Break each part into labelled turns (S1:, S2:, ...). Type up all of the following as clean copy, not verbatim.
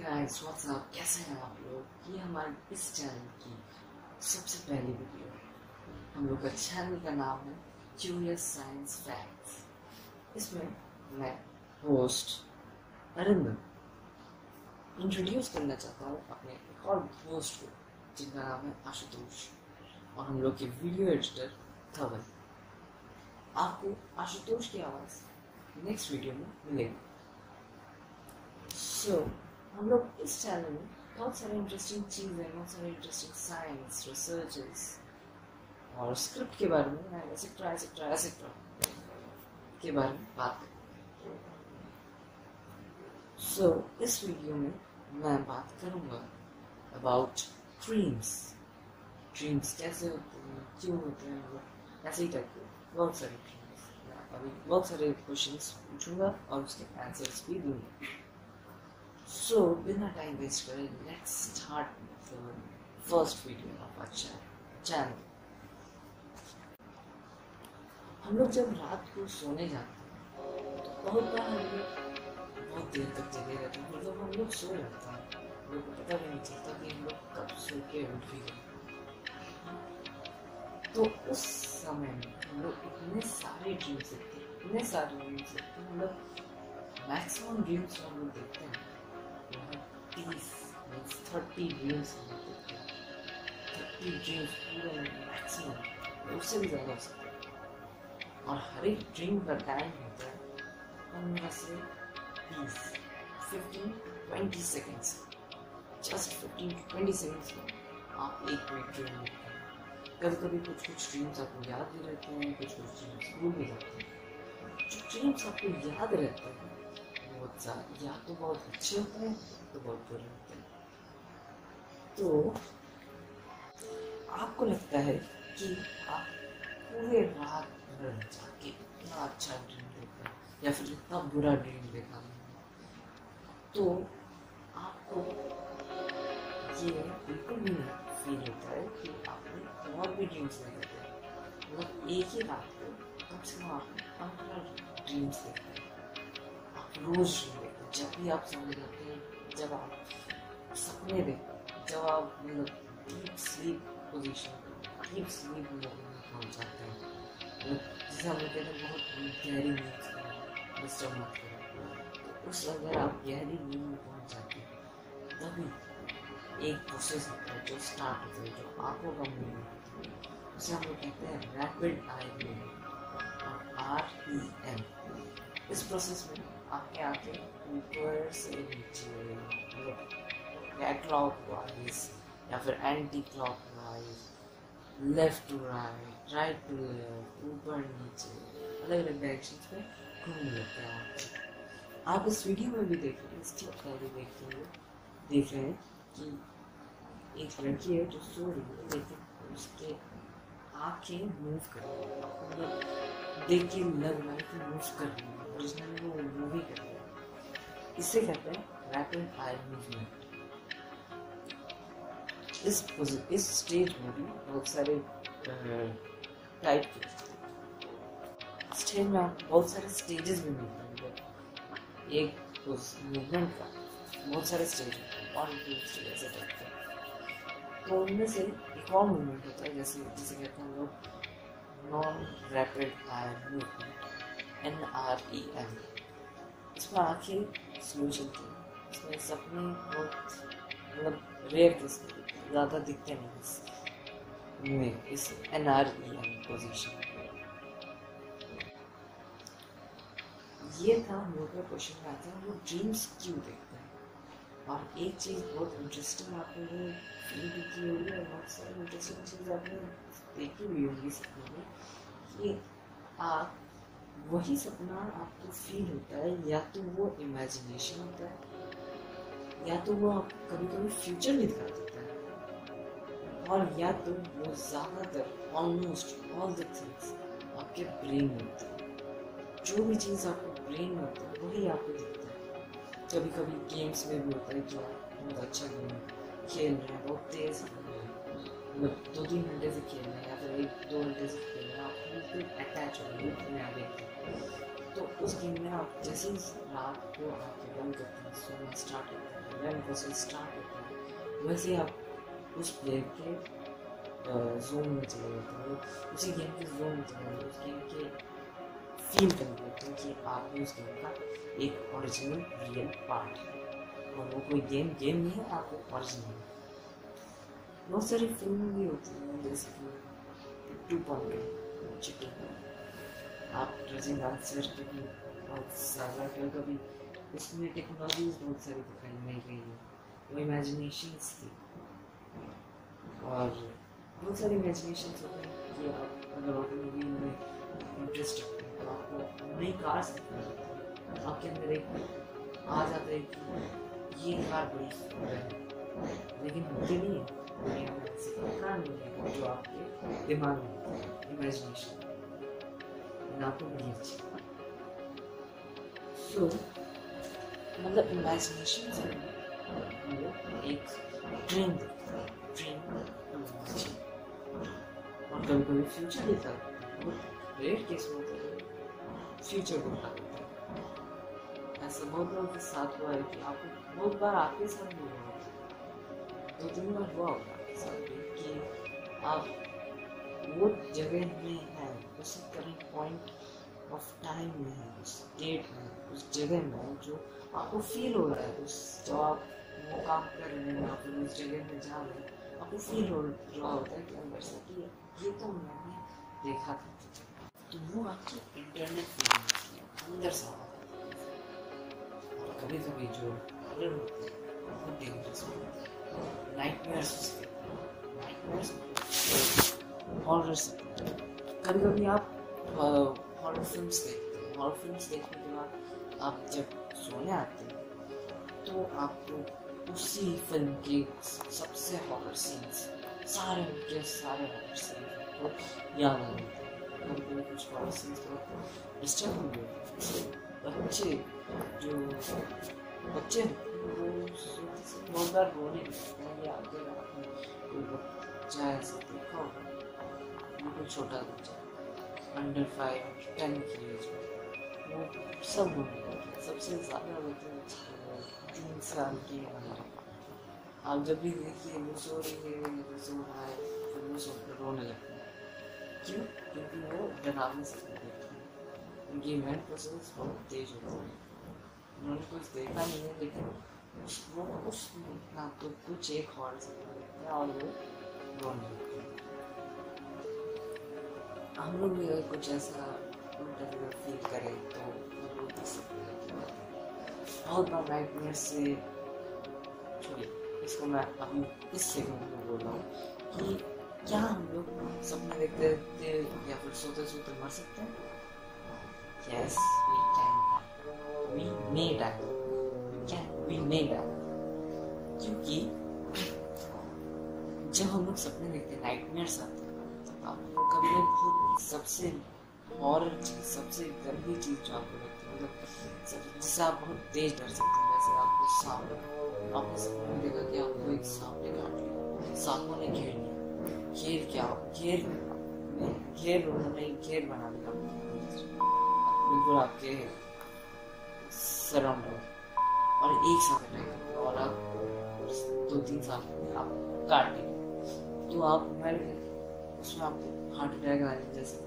S1: Guys what's up, कैसे हैं आप लोग। ये हमारे इस चैनल की सबसे पहली वीडियो है। हम लोग का चैनल का नाम है क्यूरियस साइंस फैक्ट्स। इसमें मैं होस्ट अरिंदम इंट्रोड्यूस करना चाहता हूँ अपने एक और होस्ट को, जिनका नाम है आशुतोष, और हम लोग के वीडियो एडिटर धवल। आपको आशुतोष की आवाज़ नेक्स्ट वीडियो में मिलेगी। हम लोग इस चैनल में बहुत सारे इंटरेस्टिंग चीज़ें, बहुत सारे इंटरेस्टिंग साइंस रिसर्चेस और स्क्रिप्ट के बारे में, एसेट्रा के बारे में बात करेंगे। इस वीडियो में मैं बात करूँगा अबाउट ड्रीम्स कैसे होते हैं, क्यों होते हैं, मतलब ऐसे ही टाइप के बहुत सारे ड्रीम्स। मैं अभी बहुत सारे क्वेश्चंस पूछूंगा और उसके आंसर्स भी दूंगा। बिना टाइम वेस्ट करे, let's start the first video of our channel. हम लोग जब रात को सोने जाते हैं तो बहुत बार हम लोग बहुत देर तक जगे रहते हैं, मतलब हम लोग सो जाते हैं, हम लोग को पता भी नहीं चलता कि हम लोग कब सो के उठ भी गए। तो उस समय में हम लोग इतने सारे ड्रीम्स देखते हैं, मतलब मैक्सिमम ड्रीम्स हम लोग देखते हैं 30 ड्रीम्स देखते हैं। 30 ड्रीम्स पूरे मैक्सिमम, उससे भी ज़्यादा हो सकते हैं। और हर एक ड्रीम का टाइम होता है 15 से 15-20 सेकेंड्स। जस्ट 15-20 सेकेंड्स में आप एक ड्रीम देखते हैं। कभी कभी कुछ ड्रीम्स आपको याद भी रहते हैं, कुछ ड्रीम्स भूल भी जाते हैं। जो ड्रीम्स आपको याद रहते हैं या तो बहुत अच्छे होते हैं तो बहुत बुरे होते हैं। तो आपको लगता है कि आप पूरे रात भर जाके इतना अच्छा ड्रीम देखा या फिर इतना बुरा ड्रीम देखा, तो आपको ये बिल्कुल भी नहीं फील होता है कि आपने और भी ड्रीम्स देखे थे। मतलब एक ही रात को कम से कम आपने 15 ड्रीम्स देखते हैं। आप रोज ड्रीम देखते हैं, जब भी आप सोने जाते हैं, जब आप सपने देखते हैं, जब आप डीप स्लीप में पहुँच जाते हैं, जिसे हम लोग कहते हैं बहुत गहरी नींद डिस्टर्ब मत करें। तो उस अगर आप गहरी नींद में पहुँच जाते हैं, तभी एक प्रोसेस होता है जो स्टार्ट होता है, जो आँखों का मूवमेंट होता है, उसे हम लोग कहते हैं रैपिड आई मूवमेंट, REM। इस प्रोसेस में आपके आंखें ऊपर से नीचे, क्लॉकवाइज या फिर anti clockwise, left to right, right to left, ऊपर नीचे, अलग अलग डायरेक्शंस में घूमने लगता है। आप इस वीडियो में भी देख रहे हैं, इसके पहले देख रहे हैं कि एक लड़की है जो सो रही है, लेकिन उसके आँखें मूव कर रही है। मतलब देख के लग रहा है कि मूव कर रही है, ओरिजिनली वो मूवी कर रही है। इसे कहते हैं रैपिड आई मूवमेंट। इस स्टेज में भी बहुत सारे टाइप के स्टेज में आपको बहुत सारे स्टेजेस भी मिलते हैं। एक उस मूवमेंट का बहुत सारे स्टेज होते हैं, 1 2 3 ऐसे टाइप का। तो उनमें से एक और मूवमेंट होता है जिसे कहते हैं लोग non rapid eye movement, NREM। इसमें आंखें स्लो चलती हैं, इसमें सपने बहुत मतलब रेयर केस में ज़्यादा दिखते नहीं इस NREM पोजीशन। ये था हम लोग का क्वेश्चन का आंसर, हम लोग ड्रीम्स क्यों देखते हैं। और एक चीज़ बहुत इंटरेस्टिंग आपने फील भी की होगी और बहुत सारी इंटरेस्टिंग चीज़ आपने देखी भी होगी सपने में, कि आप वही सपना आपको फील होता है, या तो वो इमेजिनेशन होता है, या तो वो आपको कभी कभी फ्यूचर में दिखा देता है, और या तो वो ज़्यादातर ऑलमोस्ट ऑल द थिंग्स आपके ब्रेन में होती है। जो भी चीज़ आपको ब्रेन में होता है वही आपको दिखता है। कभी कभी गेम्स में भी होता है कि आप बहुत अच्छा गेम खेल रहे हैं, बहुत तेज़ मतलब 2-3 घंटे से खेल रहे हैं या फिर 1-2 घंटे से खेल रहे हैं, आप बिल्कुल अटैच हो गए अपने आगे। तो उस गेम में आप जैसे ही रात को आके बंद करते हैं, सोना स्टार्ट करते हैं, रन प्रोसेस स्टार्ट होता है वैसे ही आप उस प्लेयर के जोन में चले जाते हो, उसी गेम के जोन में चले जाते हो, उस गेम के फील करने लगते हो कि आप भी उस गेम का एक ओरिजिनल रियल पार्ट है और वो कोई गेम नहीं है, आपको ओरिजिनल है। बहुत सारी फिल्में भी होती हैं जैसे कि 2.0 चिटिंग, आप रजनीकांत सर के भी बहुत सारा कभी उसमें टेक्नोलॉजीज बहुत सारी दिखाई नहीं गई है, वो इमेजिनेशंस थी और बहुत सारी इमेजिनेशंस होते हैं कि आप अगर ऑटोमोबाइल में इंटरेस्ट रखते हैं तो आपको नई कार्स दिखाई जाती है, आपके अंदर एक आ जाता है कि ये कार बड़ी सुंदर है, लेकिन होती नहीं है दुनिया में ऐसी कार नहीं है जो आपके दिमाग में इमेजिनेशन आपको बड़ी अच्छी तो मतलब इमेजिनेशन से एक ड्रीम और कभी कभी फ्यूचर देखता है, रेयर केस में होता है फ्यूचर को बता देता है। ऐसा बहुत लोगों के साथ हुआ है कि आपको बहुत बार आपके साथ भी हुआ है, 2-3 बार हुआ होगा आपके साथ कि आप वो जगह में है, उस करेंट पॉइंट ऑफ टाइम में है, उस डेट में, उस जगह में जो आपको फील हो रहा है, उस जब आप वो काम कर रहे हैं या फिर उस जगह में जा रहे हैं, आपको फील हो रहा होता है कि अंदर से कि ये तो मैंने देखा था, तो वो आपकी इंटरनेट फीलिंग अंदर से आता है। और कभी कभी जो हॉरर होते हैं बहुत डेंजरस होते हैं, नाइटमेयर्स हॉरर्स। कभी कभी आप हॉरर फिल्म्स देखते हैं, हॉरर फिल्म्स देखने के बाद आप जब सोने आते हैं तो आपको उसी फिल्म के सबसे हॉरर सीन्स सारे हॉरर सीन्स को याद आ जाते हैं। कभी कुछ हॉरर सीन्स तो डिस्टर्ब हो गए, बच्चे वो बहुत बार रोने लगते हैं या अगर आपने कोई बच्चा ऐसा देखा होगा, बिल्कुल छोटा बच्चा अंडर 5-10 की एज में, वो सब रोने लगते हैं, सबसे ज़्यादा होते हैं 3 साल की उम्र। आप जब भी देखिए वो सो रही है, वो सो रहा है, फिर वो सोकर रोने लगते हैं, क्यों? क्योंकि वो डरावने से देखते हैं, उनकी इमेंट प्रोसेस बहुत तेज होती है, उन्होंने कुछ देखा नहीं है लेकिन वो उस ना तो कुछ एक हॉर्न से देखते हैं और वो रोने लगते हैं। हम लोग भी अगर कुछ ऐसा उल्टा फील करें तो हम लोग भी सकते हैं। बहुत बार नाइटमेयर से छोड़िए, इसको मैं अभी इस सेकंड में बोल रहा हूँ कि क्या हम लोग सपने देखते देखते या फिर सोते सोते मर सकते हैं? Yes, we can die. We may die. We may die. क्योंकि जब हम लोग सपने देखते हैं, नाइटमेयर्स आते हैं, तो आपको कभी बहुत सबसे हॉरर चीज, सबसे गंदी चीज जो आपको लगती है, मतलब जिससे आप बहुत तेज डर सकते हैं, जैसे आपको सांप, आपने सपने में देखा कि आपको एक सांप ने काट लिया, सांपों ने घेर लिया, घेर बना लिया बिल्कुल आपके सराउंड और एक साथ अटैक और आप 2-3 साल आप काट देंगे तो आप मर गए, उसमें आपको हार्ट अटैक आने जैसे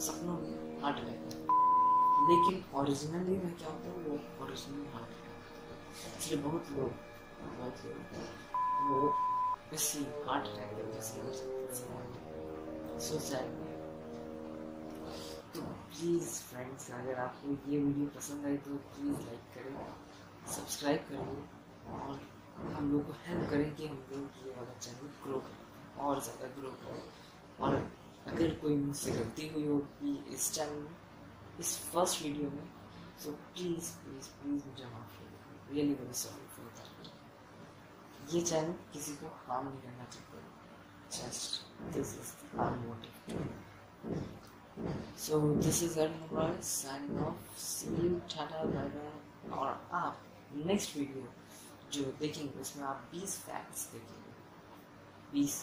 S1: सपनों में हार्ट अटैक। लेकिन ओरिजिनली में क्या होता है, वो ओरिजिनल हार्ट अटैक, इसलिए बहुत लोग वो इसी हार्ट अटैक की वजह से मर सकते हैं। सुसाइड। तो प्लीज़ फ्रेंड्स, अगर आपको ये वीडियो पसंद आए तो प्लीज़ लाइक करें, सब्सक्राइब करें और हम लोग को हेल्प करें कि हम लोग ये वाला चैनल ग्रो करें और ज़्यादा ग्रो करें। और अगर कोई मुझसे गलती हुई होगी इस चैनल में, इस फर्स्ट वीडियो में, तो प्लीज़ प्लीज़ प्लीज़ मुझे माफ़ करें, really very sorry for that. ये चैनल किसी को हार्म नहीं करना चाहता, just this is our motive. So this is Arun Roy signing off. See you, tata, bye bye. और आप नेक्स्ट वीडियो जो देखेंगे उसमें आप 20 फैक्ट्स देखेंगे, 20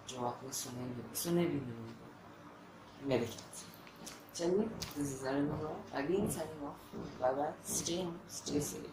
S1: जो आपने सुने भी नहीं होंगे मेरे ख्याल से। चलिए, this is Arun Roy again signing off, bye bye, stay home, stay safe.